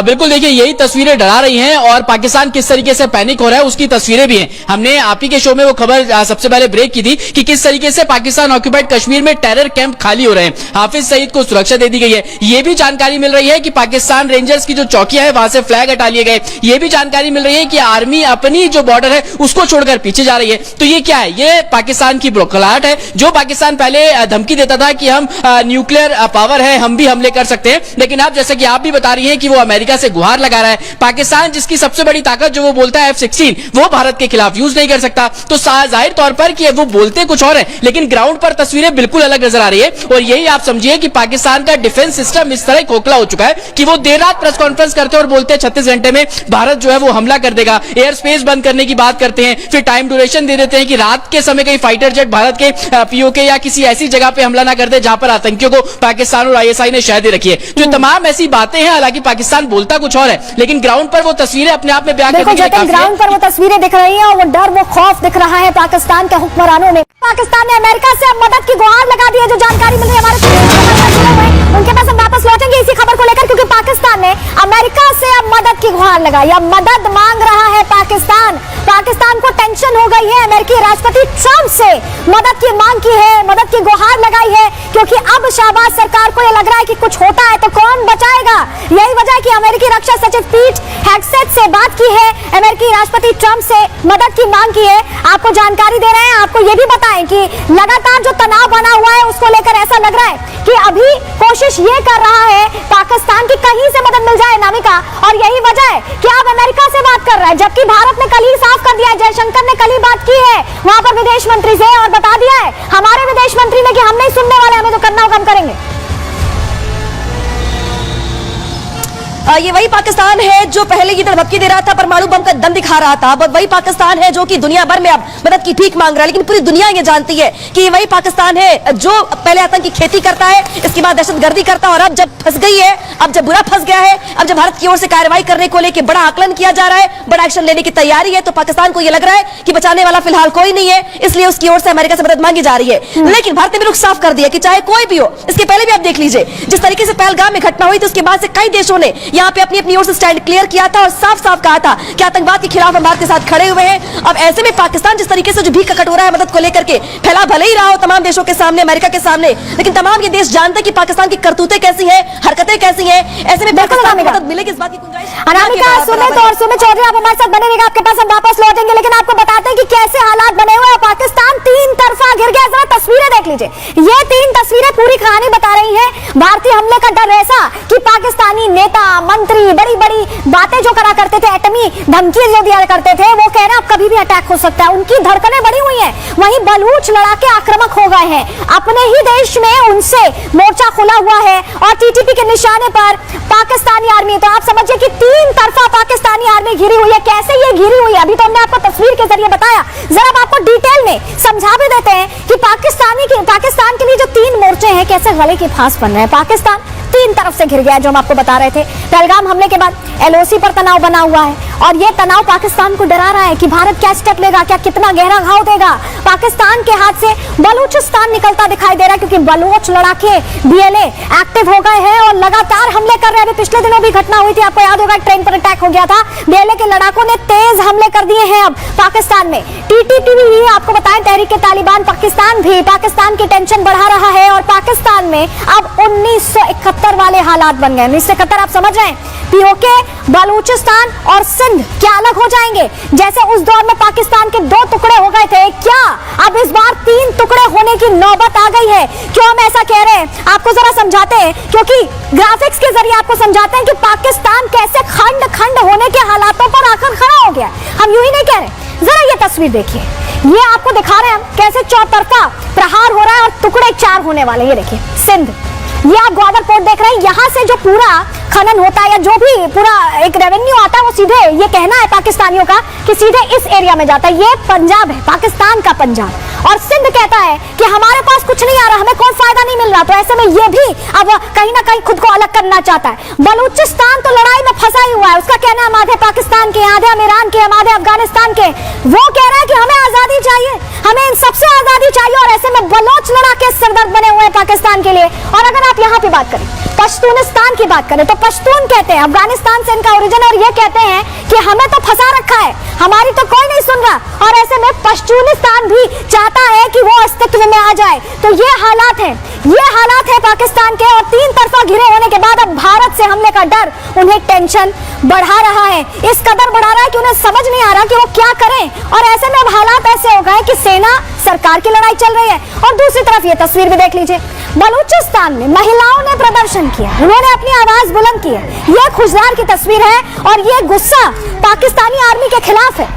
बिल्कुल देखिए, यही तस्वीरें डरा रही हैं और पाकिस्तान किस तरीके से पैनिक हो रहा है उसकी तस्वीरें भी हैं। हमने आप ही के शो में वो खबर सबसे पहले ब्रेक की थी कि किस तरीके से पाकिस्तान ऑक्यूपाइड कश्मीर में टेरर कैंप खाली हो रहे हैं, हाफिज सईद को सुरक्षा दे दी गई है। ये भी जानकारी मिल रही है कि पाकिस्तान रेंजर्स की जो चौकियां है वहां से फ्लैग हटा लिए गए। ये भी जानकारी मिल रही है कि आर्मी अपनी जो बॉर्डर है उसको छोड़कर पीछे जा रही है। तो ये क्या है? ये पाकिस्तान की बौखलाहट है। जो पाकिस्तान पहले धमकी देता था कि हम न्यूक्लियर पावर है, हम भी हमले कर सकते हैं, लेकिन अब जैसे कि आप भी बता रही हैं कि वो अमेरिका से गुहार लगा रहा है। पाकिस्तान जिसकी सबसे बड़ी ताकत जो वो बोलता है F-16, वो भारत के खिलाफ यूज नहीं कर सकता। तो जाहिर तौर पर कि वो बोलते कुछ और है, लेकिन ग्राउंड पर तस्वीरें बिल्कुल अलग नजर आ रही है। और यही आप समझिए कि पाकिस्तान का डिफेंस सिस्टम इस तरह खोखला हो चुका है कि वो देर रात प्रेस कॉन्फ्रेंस करते हैं और बोलते हैं 36 घंटे में भारत जो है वो हमला कर देगा, एयर स्पेस बंद करने की बात करते हैं, फिर टाइम ड्यूरेशन दे देते हैं कि रात के समय कहीं फाइटर जेट भारत के POK या किसी ऐसी जगह पे हमला ना कर दे जहां पर आतंकियों को पाकिस्तान और ISI ने शह दे रखी है। जो तमाम ऐसी बातें हैं, हालांकि पाकिस्तान बोलता कुछ और है, लेकिन ग्राउंड पर वो तस्वीरें अपने आप में बयान करने के लिए काफी है। ग्राउंड पर वो तस्वीरें दिख रही हैं और वो डर, वो खौफ दिख रहा है पाकिस्तान के हुक्मरानों में। पाकिस्तान ने अमेरिका से अब मदद की गुहार लगा दी है, जो जानकारी मिल रही है हमारे उनके पास हम वापस लौटेंगे इसी खबर को लेकर, क्योंकि पाकिस्तान ने अमेरिका से अब मदद की गुहार लगाई, अब मदद मांग रहा है पाकिस्तान। पाकिस्तान को टेंशन हो गई है, अमेरिकी राष्ट्रपति ट्रंप से मदद की मांग की है, मदद की गुहार लगाई है, क्योंकि अब शाहबाज सरकार को यह लग रहा है कि कुछ होता है तो कौन बचाएगा। यही वजह है कि अमेरिकी रक्षा सचिव पीट हेगसेथ से बात की है, अमेरिकी राष्ट्रपति ट्रंप से मदद की मांग की है। आपको जानकारी दे रहे हैं, आपको यह भी बताएं कि लगातार जो तनाव बना हुआ है उसको लेकर ऐसा लग रहा है कि अभी कोशिश ये कर रहा है पाकिस्तान की कहीं से मदद मिल जाए नामिका, और यही वजह है कि अब अमेरिका से बात कर रहा है, जबकि भारत ने कल ही साफ कर दिया है, जयशंकर ने कल ही बात की है वहां पर विदेश मंत्री से और बता दिया है हमारे विदेश मंत्री ने कि हम नहीं सुनने वाले, हमें जो करना होगा हम करेंगे। ये वही पाकिस्तान है जो पहले की तरह धमकी दे रहा था, परमाणु बम का दम दिखा रहा था। अब वही पाकिस्तान है जो कि दुनिया भर में अब मदद की भीख मांग रहा है, लेकिन पूरी दुनिया ये जानती है कि ये वही पाकिस्तान है जो पहले आतंक की खेती करता है, इसके बाद दहशतगर्दी करता है, और अब जब फंस गई है, अब जब बुरा फंस गया है, अब जब भारत की ओर से कार्रवाई करने को लेकर बड़ा आकलन किया जा रहा है, बड़ा एक्शन लेने की तैयारी है, तो पाकिस्तान को यह लग रहा है कि बचाने वाला फिलहाल कोई नहीं है, इसलिए उसकी ओर से अमेरिका से मदद मांगी जा रही है। लेकिन भारत ने भी रुख साफ कर दिया कि चाहे कोई भी हो, इसके पहले भी आप देख लीजिए जिस तरीके से पहलगाम में घटना हुई थी, उसके बाद से कई देशों ने यहाँ पे अपनी अपनी ओर से स्टैंड क्लियर किया था और साफ साफ कहा था कि आतंकवाद के खिलाफ हम भारत के साथ खड़े हुए हैं। अब ऐसे में पाकिस्तान जिस तरीके से जो भीख का कटोरा है मदद को लेकर के फैला भले ही रहा हो तमाम देशों के सामने, अमेरिका के सामने, लेकिन तमाम ये देश जानते हैं कि पाकिस्तान की करतूतें कैसी हैं, हरकतें कैसी हैं। ऐसे में पाकिस्तान को मदद मिलेगी इस बात की गुंजाइश। अनामिका, सुमित और सुमित चौधरी आप हमारे साथ बने रहिएगा, आपके पास हम वापस लौटेंगे, लेकिन आपको बताते हैं कि कैसे हालात बने हुए हैं। पाकिस्तान 3 तरफा घिर गया, जरा तस्वीरें देख लीजिए। ये 3 तस्वीरें पूरी कहानी बता रही है। भारतीय हमले का डर ऐसा कि पाकिस्तानी नेता मंत्री बड़ी बड़ी बातें जो करा करते थे, एटमी धमकी जो दिया करते थे, वो कह रहे हैं अब कभी भी अटैक हो सकता है, उनकी धड़कनें बढ़ी हुई हैं। वहीं बलूच लड़ाके आक्रामक हो गए हैं, अपने ही देश में उनसे मोर्चा खुला हुआ है और TTP के निशाने पर पाकिस्तानी आर्मी। तो आप समझिए कि 3 तरफा पाकिस्तानी आर्मी घिरी हुई है। कैसे ये घिरी हुई है अभी तो हमने आपको तस्वीर के जरिए बताया, जरा अब आपको डिटेल में समझा भी देते हैं कि पाकिस्तान के लिए जो 3 मोर्चे हैं कैसे गले की फांस बन रहे हैं। पाकिस्तान 3 तरफ से घिर गया है, जो हम आपको बता रहे थे। पहलगाम हमले के बाद LOC पर तनाव बना हुआ है और यह तनाव पाकिस्तान को डरा रहा है कि भारत क्या स्टेप लेगा, क्या कितना गहरा घाव देगा। पाकिस्तान के हाथ से बलूचिस्तान निकलता दिखाई दे रहा है, क्योंकि बलूच लड़ाके BLA एक्टिव हो गए हैं और लगातार हमले कर रहे हैं। अभी पिछले दिनों भी घटना हुई थी, आपको याद होगा, ट्रेन पर अटैक हो गया था। BLA के लड़ाकों ने तेज हमले कर दिए हैं अब पाकिस्तान में। TTP भी आपको बताएं, तहरीक तालिबान पाकिस्तान भी पाकिस्तान की टेंशन बढ़ा रहा है और पाकिस्तान में अब 1971 वाले हालात बन गए। 1971 आप समझ रहे हैं, POK, बलूचिस्तान और सिंध क्या अलग हो जाएंगे? जैसे उस दौर में पाकिस्तान के 2 टुकड़े हो गए थे, क्या अब इस बार 3 टुकड़े होने की नौबत आ गई है? क्यों हम ऐसा कह रहे हैं आपको जरा समझाते हैं, क्योंकि ग्राफिक्स के जरिए आपको समझाते हैं कि पाकिस्तान कैसे खंड खंड होने के हालातों पर आकर खड़ा हो गया। हम यूं ही नहीं कह रहे, जरा ये तस्वीर देखिए, ये आपको दिखा रहे हैं हम कैसे चौतरफा प्रहार हो रहा है और टुकड़े 4 होने वाले। ये देखिए सिंध, ये आप ग्वादर पोर्ट देख रहे हैं, यहाँ से जो पूरा खनन होता है या जो भी पूरा एक रेवेन्यू आता है वो सीधे, ये कहना है पाकिस्तानियों का कि सीधे इस एरिया में जाता है। ये पंजाब है, पाकिस्तान का पंजाब, और सिंध कहता है कि हमारे पास कुछ नहीं आ रहा, हमें कोई फायदा नहीं मिल रहा। तो ऐसे में ये भी अब कहीं ना कहीं खुद को अलग करना चाहता है। बलूचिस्तान तो लड़ाई में फंसा ही हुआ है, उसका कहना है हम आधे पाकिस्तान के, आधे हम ईरान के, हम आधे अफगानिस्तान के। वो कह रहा है कि हमें आजादी चाहिए, हमें इन सबसे आजादी चाहिए, और ऐसे में बलोच लड़ा के सरदर्द बने हुए हैं पाकिस्तान के लिए। और अगर आप यहाँ पे बात करें, पश्तूनिस्तान की बात करें, तो पश्तून कहते हैं, अफगानिस्तान से इनका ओरिजिन, और ये कहते हैं कि हमें तो फंसा रखा है, हमारी तो कोई नहीं सुन रहा। और ऐसे में पश्तूनिस्तान भी चाहता है कि वो अस्तित्व में आ जाए। तो ये हालात है, ये हालात है पाकिस्तान के, और 3 तरफा घिरे होने के बाद अब भारत से हमले का डर उन्हें टेंशन बढ़ा रहा है। इस कदर बढ़ा रहा है कि उन्हें समझ नहीं आ रहा कि वो क्या करें। और ऐसे में अब हालात ऐसे हो गए कि सेना सरकार की लड़ाई चल रही है, और दूसरी तरफ ये तस्वीर भी देख लीजिए, बलूचिस्तान में महिलाओं ने प्रदर्शन किया, उन्होंने अपनी आवाज बुलंद की है। ये खुशदार की तस्वीर है, और ये गुस्सा पाकिस्तानी आर्मी के खिलाफ है।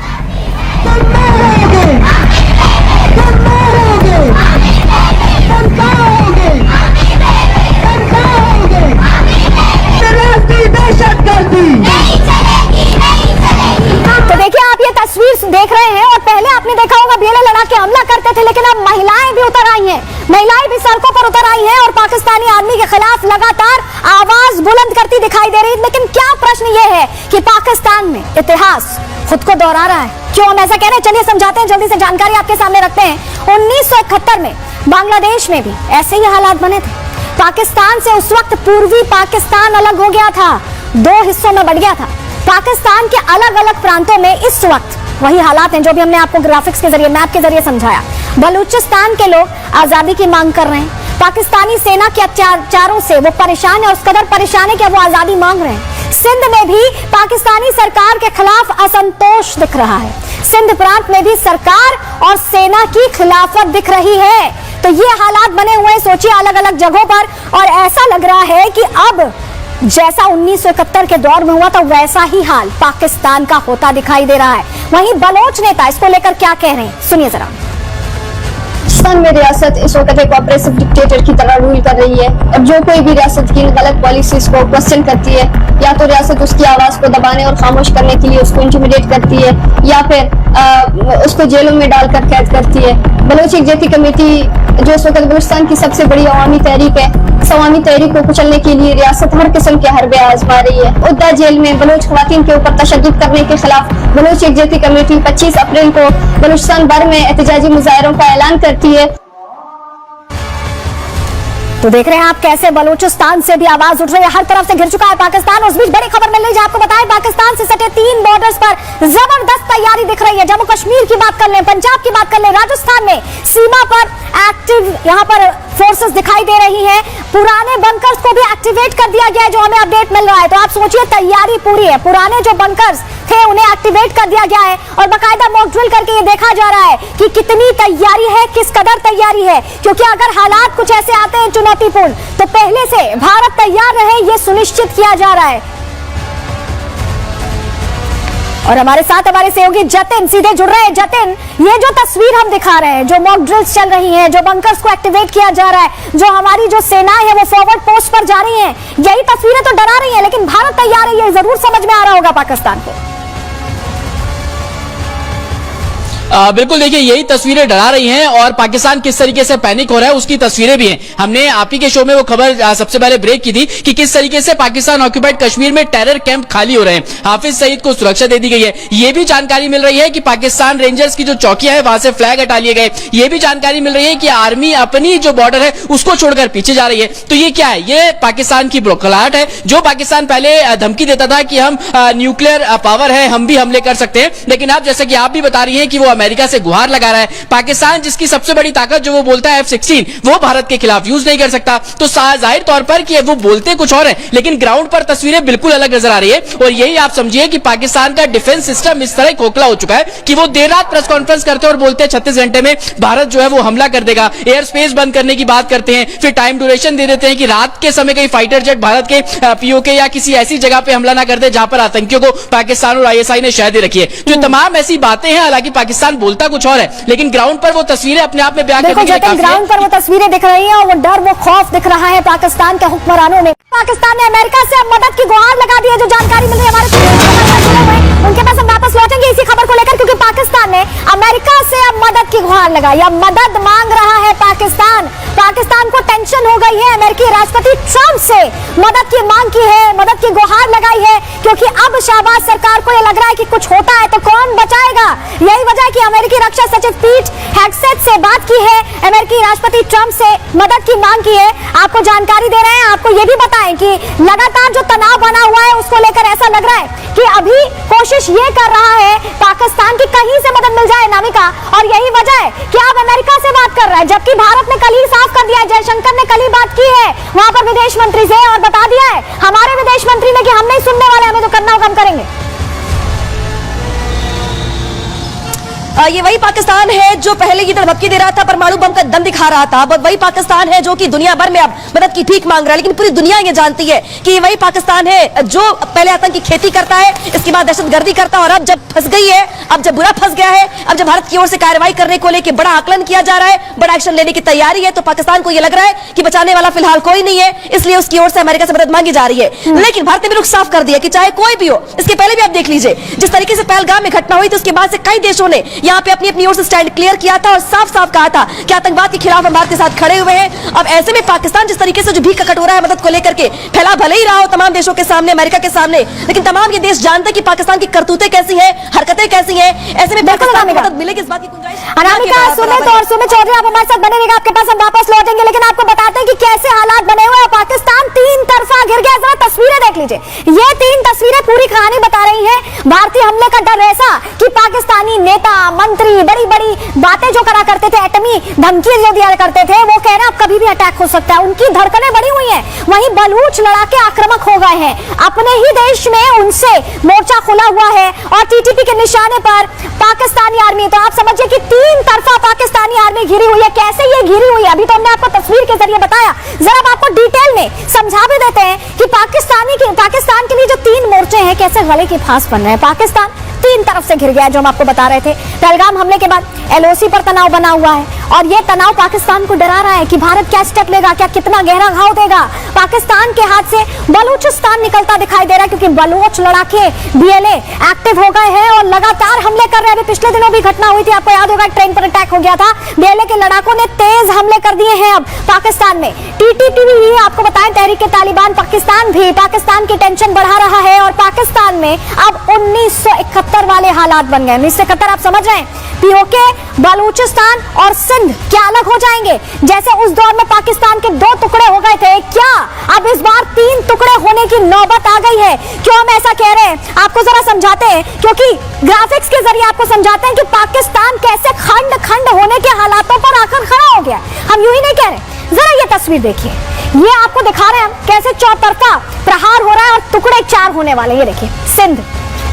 तो देखिए आप ये तस्वीर देख रहे हैं, और पहले आपने देखा होगा बेले लड़ा के हमला करते थे, लेकिन अब महिलाएं भी उतर आई हैं, महिलाएं भी सड़कों पर उतर आई हैं और पाकिस्तानी आर्मी के खिलाफ लगातार आवाज बुलंद करती दिखाई दे रही है। लेकिन क्या प्रश्न ये है कि पाकिस्तान में इतिहास खुद को दोहरा रहा है। क्यों हम ऐसा कह रहे हैं, चलिए समझाते हैं, जल्दी से जानकारी आपके सामने रखते हैं। 1971 में बांग्लादेश में भी ऐसे ही हालात बने थे। पाकिस्तान से उस वक्त पूर्वी पाकिस्तान अलग हो गया था, 2 हिस्सों में बढ़ गया था। पाकिस्तान के अलग अलग प्रांतों में इस वक्त वही हालात हैं जो भी हमने आपको ग्राफिक्स के जरिए, मैप के जरिए समझाया। बलूचिस्तान के लोग आजादी की मांग कर रहे हैं, पाकिस्तानी सेना के अत्याचारों से वो परेशान है, उस कदर परेशान है कि वो आजादी मांग रहे हैं। सिंध में भी पाकिस्तानी सरकार के खिलाफ असंतोष दिख रहा है, सिंध प्रांत में भी सरकार और सेना की खिलाफत दिख रही है। तो ये हालात बने हुए हैं, सोचिए, अलग अलग जगहों पर, और ऐसा लग रहा है कि अब जैसा 1971 के दौर में हुआ था वैसा ही हाल पाकिस्तान का होता दिखाई दे रहा है। वहीं बलोच नेता इसको लेकर क्या कह रहे हैं, सुनिए जरा। पाकिस्तान में रियासत इस वक्त एक ऑपरेसिव डिक्टेटर की तरह रूल कर रही है। अब जो कोई भी रियासत की गलत पॉलिसीज को क्वेश्चन करती है, या तो रियासत उसकी आवाज को दबाने और खामोश करने के लिए उसको इंटिमिडेट करती है, या फिर उसको जेलों में डालकर कैद करती है। बलोच एग्जीक्यूटिव कमेटी जो इस वक्त बलूचिस्तान की सबसे बड़ी अवामी तहरीक है, इस अवामी तहरीक को कुचलने के लिए रियासत हर किस्म के हरबे आजमा रही है। उद्दा जेल में बलोच खवातीन के ऊपर तशद्दुद करने के खिलाफ बलोच एग्जीक्यूटिव कमेटी 25 अप्रैल को बलूचिस्तान भर में एहतजाजी मुजाहरों का ऐलान करती है। तो देख रहे हैं आप कैसे बलूचिस्तान से भी आवाज उठ रही है, हर तरफ से घिर चुका है पाकिस्तान। उस बीच बड़ी खबर मिल रही है, आपको बताएं, पाकिस्तान से सटे 3 बॉर्डर्स पर जबरदस्त तैयारी दिख रही है। जम्मू कश्मीर की बात कर लें, पंजाब की बात कर लें, राजस्थान में सीमा पर एक्टिव यहाँ पर फोर्सेस दिखाई दे रही है। पुराने बंकर्स को भी एक्टिवेट कर दिया गया है, जो हमें अपडेट मिल रहा है। तो आप सोचिए, तैयारी पूरी है, पुराने जो बंकर्स थे उन्हें एक्टिवेट कर दिया गया है, और बाकायदा मॉक ड्रिल करके ये देखा जा रहा है कि कितनी तैयारी है, किस कदर तैयारी है। क्योंकि अगर हालात कुछ ऐसे आते हैं चुनौतीपूर्ण, तो पहले से भारत तैयार रहे, ये सुनिश्चित किया जा रहा है। और हमारे साथ हमारे सहयोगी जतिन सीधे जुड़ रहे हैं। जतिन, ये जो तस्वीर हम दिखा रहे हैं, जो मॉक ड्रिल्स चल रही हैं, जो बंकर्स को एक्टिवेट किया जा रहा है, जो हमारी जो सेनाएं हैं वो फॉरवर्ड पोस्ट पर जा रही हैं, यही तस्वीरें तो डरा रही हैं, लेकिन भारत तैयार है, ये जरूर समझ में आ रहा होगा पाकिस्तान को। बिल्कुल, देखिए यही तस्वीरें डरा रही हैं, और पाकिस्तान किस तरीके से पैनिक हो रहा है उसकी तस्वीरें भी हैं। हमने आप ही के शो में वो खबर सबसे पहले ब्रेक की थी कि किस तरीके से पाकिस्तान ऑक्यूपाइड कश्मीर में टेरर कैंप खाली हो रहे हैं, हाफिज सईद को सुरक्षा दे दी गई है। ये भी जानकारी मिल रही है कि पाकिस्तान रेंजर्स की जो चौकियां है वहां से फ्लैग हटा लिए गए। ये भी जानकारी मिल रही है कि आर्मी अपनी जो बॉर्डर है उसको छोड़कर पीछे जा रही है। तो ये क्या है? ये पाकिस्तान की बौखलाहट है। जो पाकिस्तान पहले धमकी देता था कि हम न्यूक्लियर पावर है, हम भी हमले कर सकते हैं, लेकिन अब जैसे कि आप भी बता रही हैं कि वो अमेरिका से गुहार लगा रहा है। पाकिस्तान जिसकी सबसे बड़ी ताकत जो वो बोलता है F-16 वो भारत के खिलाफ यूज नहीं कर सकता। तो जाहिर तौर पर कि वो बोलते कुछ और है लेकिन ग्राउंड पर तस्वीरें बिल्कुल अलग नजर आ रही है। और यही आप समझिए कि पाकिस्तान का डिफेंस सिस्टम इस तरह खोखला हो चुका है कि वो देर रात प्रेस कॉन्फ्रेंस करते हैं और बोलते हैं 36 घंटे में भारत जो है वो हमला कर देगा, एयर स्पेस बंद करने की बात करते हैं, फिर टाइम ड्यूरेशन दे देते हैं कि रात के समय कहीं फाइटर जेट भारत के पीओके या किसी ऐसी जगह पे हमला ना कर दे जहां पर आतंकियों को पाकिस्तान और आईएसआई ने शह दे रखी है। जो तमाम ऐसी बातें हैं, हालांकि पाकिस्तान बोलता कुछ और है लेकिन ग्राउंड पर वो तस्वीरें अपने आप में बयान करने के लिए काफी है। ग्राउंड पर वो तस्वीरें दिख रही हैं और वो डर वो खौफ दिख रहा है पाकिस्तान के हुक्मरानों में। पाकिस्तान ने अमेरिका से अब मदद की गुहार लगा दी है। जो जानकारी मिल रही है हमारे उनके पास हम वापस लौटेंगे इसी खबर को लेकर, क्योंकि पाकिस्तान ने अमेरिका से अब मदद की गुहार लगाई, अब मदद मांग रहा है पाकिस्तान। पाकिस्तान को टेंशन हो गई है, अमेरिकी राष्ट्रपति ट्रंप से मदद की मांग की है, मदद की गुहार लगाई है, क्योंकि अब शहबाज सरकार को यह लग रहा है कि कुछ होता है तो कौन बचाएगा। यही वजह है कि अमेरिकी रक्षा सचिव पीट हेगसेथ से बात की है, अमेरिकी राष्ट्रपति ट्रंप से मदद की मांग की है। आपको जानकारी दे रहे हैं, आपको यह भी बताएं कि लगातार जो तनाव बना हुआ है उसको लेकर ऐसा लग रहा है कि अभी कोशिश ये कर रहा है पाकिस्तान की कहीं से मदद मिल जाए नामिका, और यही वजह है कि अब अमेरिका से बात कर रहा है, जबकि भारत ने कल ही साफ कर दिया है, जयशंकर ने कल ही बात की है वहां पर विदेश मंत्री से और बता दिया है हमारे विदेश मंत्री ने कि हम नहीं सुनने वाले, हमें जो करना होगा हम करेंगे। ये वही पाकिस्तान है जो पहले की तरह धमकी दे रहा था, परमाणु बम का दम दिखा रहा था। वही पाकिस्तान है जो कि दुनिया भर में अब मदद की भीख मांग रहा है, लेकिन पूरी दुनिया ये जानती है कि ये वही पाकिस्तान है जो पहले आतंक की खेती करता है, इसके बाद दहशतगर्दी करता है, और अब जब फंस गई है, अब जब बुरा फंस गया है, अब जब भारत की ओर से कार्रवाई करने को लेकर बड़ा आकलन किया जा रहा है, बड़ा एक्शन लेने की तैयारी है, तो पाकिस्तान को यह लग रहा है कि बचाने वाला फिलहाल कोई नहीं है, इसलिए उसकी ओर से अमेरिका से मदद मांगी जा रही है। लेकिन भारत ने भी रुख साफ कर दिया कि चाहे कोई भी हो, इसके पहले भी आप देख लीजिए जिस तरीके से पहलगाम में घटना हुई थी, उसके बाद से कई देशों ने यहाँ पे अपनी अपनी ओर से स्टैंड क्लियर किया था और साफ साफ कहा था कि आतंकवाद के खिलाफ हम भारत के साथ खड़े हुए हैं। अब ऐसे में पाकिस्तान जिस तरीके से जो भीख का कटोरा है मदद को लेकर के फैला भले ही रहा हो तमाम देशों के सामने, अमेरिका के सामने, लेकिन तमाम ये देश जानते हैं कि पाकिस्तान की करतूतें कैसी हैं, हरकतें कैसी हैं। ऐसे में पाकिस्तान को मदद मिलेगी इस बात की गुंजाइश। अनामिका सुमित और सुमित चौधरी आप हमारे साथ बने रहिएगा, आपके पास हम वापस लौटेंगे, लेकिन आपको बताते हैं कि कैसे हालात बने हुए हैं। पाकिस्तान तीन तरफा घिर गया। जरा तस्वीरें देख लीजिए, ये तीन तस्वीरें पूरी कहानी बता रही है। भारतीय हमले का डर ऐसा कि पाकिस्तानी नेता मंत्री बड़ी बड़ी बातें जो करा करते थे, एटमी धमकी जो दिया करते थे, वो कह रहे हैं अब कभी भी अटैक हो सकता है। उनकी धड़कनें बढ़ी हुई हैं। वहीं बलूच लड़ाके आक्रामक हो गए हैं, अपने ही देश में उनसे मोर्चा खुला हुआ है और टीटीपी के निशाने पर पाकिस्तानी आर्मी। तो आप समझिए कि तीन तरफा पाकिस्तानी आर्मी घिरी हुई है। कैसे ये घिरी हुई है अभी तो हमने आपको तस्वीर के जरिए बताया, जरा अब आपको डिटेल में समझा भी देते हैं कि पाकिस्तान के लिए जो तीन मोर्चे हैं कैसे गले के फांस बन रहे हैं। पाकिस्तान तीन तरफ से घिर गया है, जो हम आपको बता रहे थे। पहलगाम हमले के बाद एलओसी पर तनाव बना हुआ है और ये तनाव पाकिस्तान को डरा रहा है कि भारत क्या स्टेप लेगा, क्या कितना गहरा घाव देगा। पाकिस्तान के हाथ से बलूचिस्तान निकलता दिखाई दे रहा है, क्योंकि बलूच लड़ाके बीएलए एक्टिव हो गए हैं और लगातार हमले कर रहे हैं। अभी पिछले दिनों भी घटना हुई थी, आपको याद होगा, ट्रेन पर अटैक हो गया था। बीएलए के लड़ाकों ने तेज हमले कर दिए हैं अब पाकिस्तान में। टीटीपी आपको बताएं, तहरीक तालिबान पाकिस्तान भी पाकिस्तान की टेंशन बढ़ा रहा है और पाकिस्तान में अब 1971 वाले हालात बन गए। 1971 आप समझ रहे हैं, पीओके बलूचिस्तान और सिंध क्या अलग हो जाएंगे। जैसे उस दौर में पाकिस्तान के दो टुकड़े हो गए थे, क्या अब इस बार तीन टुकड़े होने की नौबत आ गई है। क्यों हम ऐसा कह रहे हैं आपको जरा समझाते हैं, क्योंकि ग्राफिक्स के जरिए आपको समझाते हैं कि पाकिस्तान कैसे खंड खंड होने के हालातों पर आकर खड़ा हो गया। हम यूं ही नहीं कह रहे, जरा ये तस्वीर देखिए, ये आपको दिखा रहे हैं हम कैसे चौतरफा प्रहार हो रहा है और टुकड़े चार होने वाले। ये देखिए सिंध,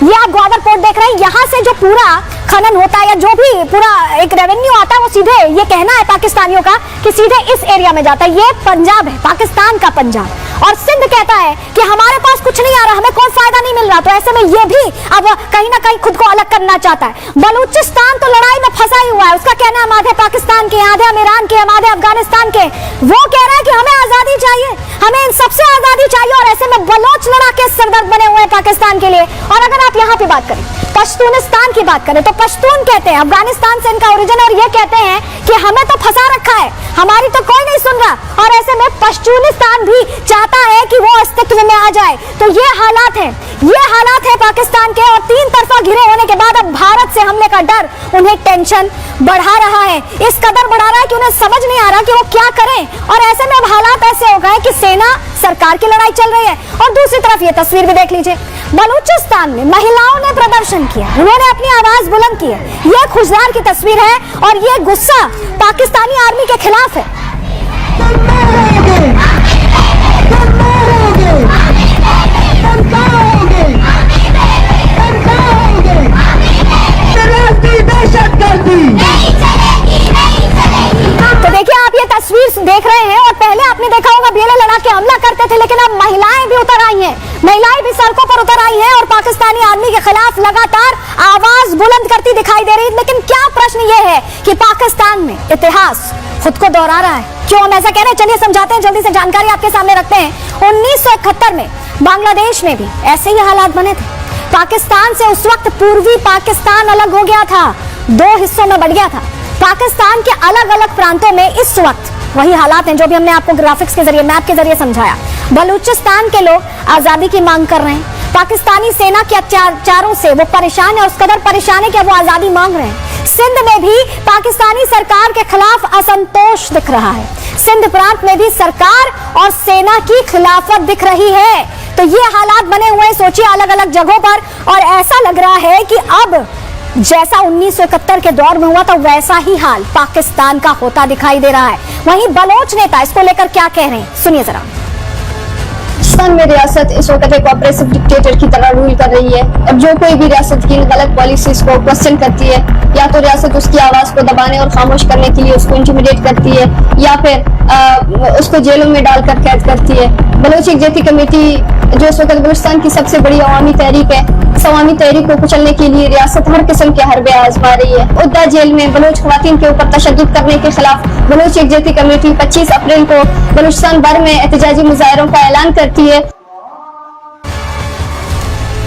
ये आप ग्वादर पोर्ट देख रहे हैं, यहाँ से जो पूरा खनन होता है या जो भी पूरा एक रेवेन्यू आता है वो सीधे, ये कहना है पाकिस्तानियों का कि सीधे इस एरिया में जाता है। ये पंजाब है, पाकिस्तान का पंजाब। और सिंध कहता है कि हमारे पास कुछ नहीं आ रहा, हमें कोई फायदा नहीं मिल रहा। तो ऐसे में ये भी अब कहीं ना कहीं खुद को अलग करना चाहता है। बलूचिस्तान तो लड़ाई में फंसा ही हुआ है, उसका कहना है हम आधे पाकिस्तान के, आधे हम ईरान के, हम आधे अफगानिस्तान के। वो कह रहा है कि हमें आजादी चाहिए, हमें इन सबसे आजादी चाहिए। और ऐसे में बलोच लड़ाके सरदर्द बने हुए हैं पाकिस्तान के लिए। और अगर आप यहाँ पे बात करें, पश्तूनिस्तान की बात करें, तो पश्तून कहते हैं, अफगानिस्तान से इनका ओरिजिन, और ये कहते हैं कि हमें तो फंसा रखा है, हमारी तो कोई नहीं सुन रहा। और ऐसे में पश्तूनिस्तान भी चाहता है कि वो अस्तित्व में आ जाए। तो ये हालात है पाकिस्तान के। और तीन तरफा घिरे होने के बाद अब भारत से हमले का डर उन्हें टेंशन बढ़ा रहा है, इस कदर बढ़ा रहा है कि उन्हें समझ नहीं आ रहा कि वो क्या करें। और ऐसे में अब हालात ऐसे हो गए कि सेना सरकार की लड़ाई चल रही है और दूसरी तरफ ये तस्वीर भी देख लीजिए, बलूचिस्तान में महिलाओं ने प्रदर्शन किया, उन्होंने अपनी आवाज बुलंद की है। ये खुशदार की तस्वीर है और ये गुस्सा पाकिस्तानी आर्मी के खिलाफ है। तो देखिए, आप ये तस्वीर देख रहे हैं और पहले आपने देखा होगा बेले लड़ा के हमला करते थे, लेकिन अब महिलाएं भी उतर आई हैं, महिलाएं भी सड़कों पर उतर आई हैं और पाकिस्तानी आर्मी के खिलाफ लगातार आवाज बुलंद करती दिखाई दे रही है। लेकिन क्या प्रश्न ये है कि पाकिस्तान में इतिहास खुद को दोहरा रहा है। क्यों हम ऐसा कह रहे हैं, चलिए समझाते हैं, जल्दी से जानकारी आपके सामने रखते हैं। 1971 में बांग्लादेश में भी ऐसे ही हालात बने थे। पाकिस्तान से उस वक्त पूर्वी पाकिस्तान अलग हो गया था, 2 हिस्सों में बढ़ गया था। पाकिस्तान के अलग अलग प्रांतों में इस वक्त वही हालात हैं जो भी हमने आपको ग्राफिक्स के जरिए, मैप के जरिए समझाया। बलूचिस्तान के लोग आजादी की मांग कर रहे हैं। पाकिस्तानी सेना के अत्याचारों से वो परेशान है, उस कदर परेशान है कि वो आजादी मांग रहे हैं। सिंध में भी पाकिस्तानी सरकार के खिलाफ असंतोष दिख रहा है। सिंध प्रांत में भी सरकार और सेना की खिलाफत दिख रही है। तो ये हालात बने हुए हैं, सोचिए, अलग अलग जगहों पर। और ऐसा लग रहा है कि अब जैसा 1971 के दौर में हुआ था वैसा ही हाल पाकिस्तान का होता दिखाई दे रहा है। वहीं बलोच नेता इसको लेकर क्या कह रहे हैं, सुनिए जरा। पाकिस्तान में रियासत इस वक्त एक ऑपरेसिव डिक्टेटर की तरह रूल कर रही है। अब जो कोई भी रियासत की गलत पॉलिसीज को क्वेश्चन करती है, या तो रियासत उसकी आवाज को दबाने और खामोश करने के लिए उसको इंटिमिडेट करती है, या फिर उसको जेलों में डालकर कैद करती है। बलोच यकजहती कमेटी जो इस वक्त बलूचिस्तान की सबसे बड़ी अवामी तहरीक है, इस अवामी तहरीक को कुचलने के लिए रियासत हर किस्म के हरबे आजमा रही है। उद्दा जेल में बलोच खवातीन के ऊपर तशद्दुद करने के खिलाफ बलोच यकजहती कमेटी 25 अप्रैल को बलूचिस्तान भर में एहतजाजी मुजाहरों का ऐलान करती है।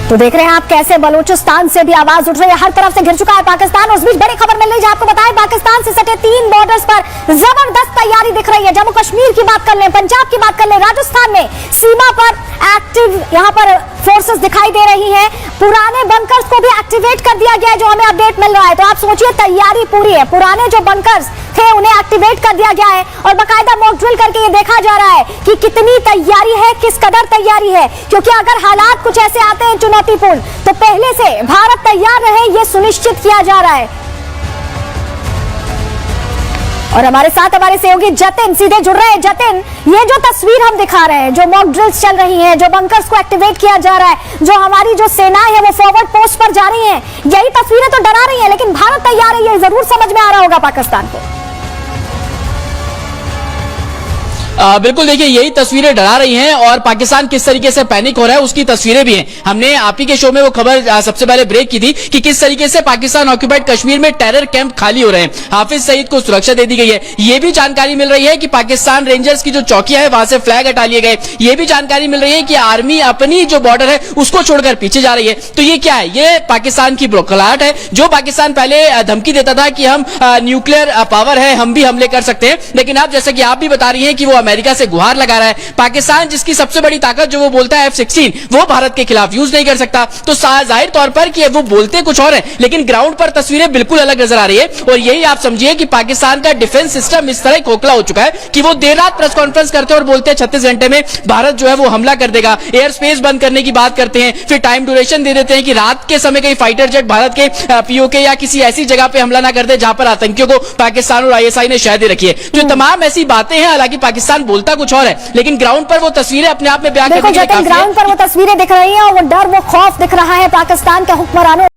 तो देख रहे हैं आप कैसे बलूचिस्तान से भी आवाज उठ रही है, हर तरफ से घिर चुका है पाकिस्तान। उस बीच बड़ी खबर मिल रही है, आपको बताएं, पाकिस्तान से सटे 3 बॉर्डर्स पर जबरदस्त तैयारी दिख रही है। जम्मू कश्मीर की बात कर लें, पंजाब की बात कर लें, राजस्थान में सीमा पर एक्टिव यहां पर फोर्सेस दिखाई दे रही हैं। पुराने बंकर्स को भी एक्टिवेट कर दिया गया है, जो हमें अपडेट मिल रहा है। तो आप सोचिए, तैयारी पूरी है। पुराने जो बंकर्स थे उन्हें एक्टिवेट कर दिया गया है और बाकायदा मॉक ड्रिल करके ये देखा जा रहा है कि कितनी तैयारी है, किस कदर तैयारी है। क्योंकि अगर हालात कुछ ऐसे आते हैं चुनौतीपूर्ण, तो पहले से भारत तैयार रहे, ये सुनिश्चित किया जा रहा है। और हमारे साथ हमारे सहयोगी जतिन सीधे जुड़ रहे हैं। जतिन, ये जो तस्वीर हम दिखा रहे हैं, जो मॉक ड्रिल्स चल रही हैं, जो बंकर्स को एक्टिवेट किया जा रहा है, जो हमारी जो सेनाएं है वो फॉरवर्ड पोस्ट पर जा रही हैं, यही तस्वीरें तो डरा रही हैं, लेकिन भारत तैयार है, ये जरूर समझ में आ रहा होगा पाकिस्तान को। बिल्कुल, देखिए, यही तस्वीरें डरा रही हैं और पाकिस्तान किस तरीके से पैनिक हो रहा है उसकी तस्वीरें भी हैं। हमने आप ही के शो में वो खबर सबसे पहले ब्रेक की थी कि किस तरीके से पाकिस्तान ऑक्यूपाइड कश्मीर में टेरर कैंप खाली हो रहे हैं, हाफिज सईद को सुरक्षा दे दी गई है। ये भी जानकारी मिल रही है कि पाकिस्तान रेंजर्स की जो चौकियां है वहां से फ्लैग हटा लिए गए। ये भी जानकारी मिल रही है कि आर्मी अपनी जो बॉर्डर है उसको छोड़कर पीछे जा रही है। तो ये क्या है? ये पाकिस्तान की बुखलाहट है। जो पाकिस्तान पहले धमकी देता था कि हम न्यूक्लियर पावर है, हम भी हमले कर सकते हैं, लेकिन अब जैसे कि आप भी बता रही है कि वो अमेरिका से गुहार लगा रहा है। पाकिस्तान जिसकी सबसे बड़ी ताकत जो वो बोलता है F-16, वो भारत के खिलाफ यूज नहीं कर सकता। तो जाहिर तौर पर कि वो बोलते कुछ और है, लेकिन ग्राउंड पर तस्वीरें बिल्कुल अलग नजर आ रही है। और यही आप समझिए कि पाकिस्तान का डिफेंस सिस्टम इस तरह खोखला हो चुका है कि वो देर रात प्रेस कॉन्फ्रेंस करते हैं और बोलते हैं 36 घंटे में भारत जो है वो हमला कर देगा, एयर स्पेस बंद करने की बात करते हैं, फिर टाइम ड्यूरेशन दे देते हैं कि रात के समय कहीं फाइटर जेट भारत के POK या किसी ऐसी जगह पे हमला ना कर दे जहां पर आतंकियों को पाकिस्तान और ISI ने शह दे रखी है। जो तमाम ऐसी बातें हैं, हालांकि पाकिस्तान बोलता कुछ और है, लेकिन ग्राउंड पर वो तस्वीरें अपने आप में बयान करने के लिए काफी है। ग्राउंड पर वो तस्वीरें दिख रही हैं और वो डर, वो खौफ दिख रहा है पाकिस्तान के हुक्मरानों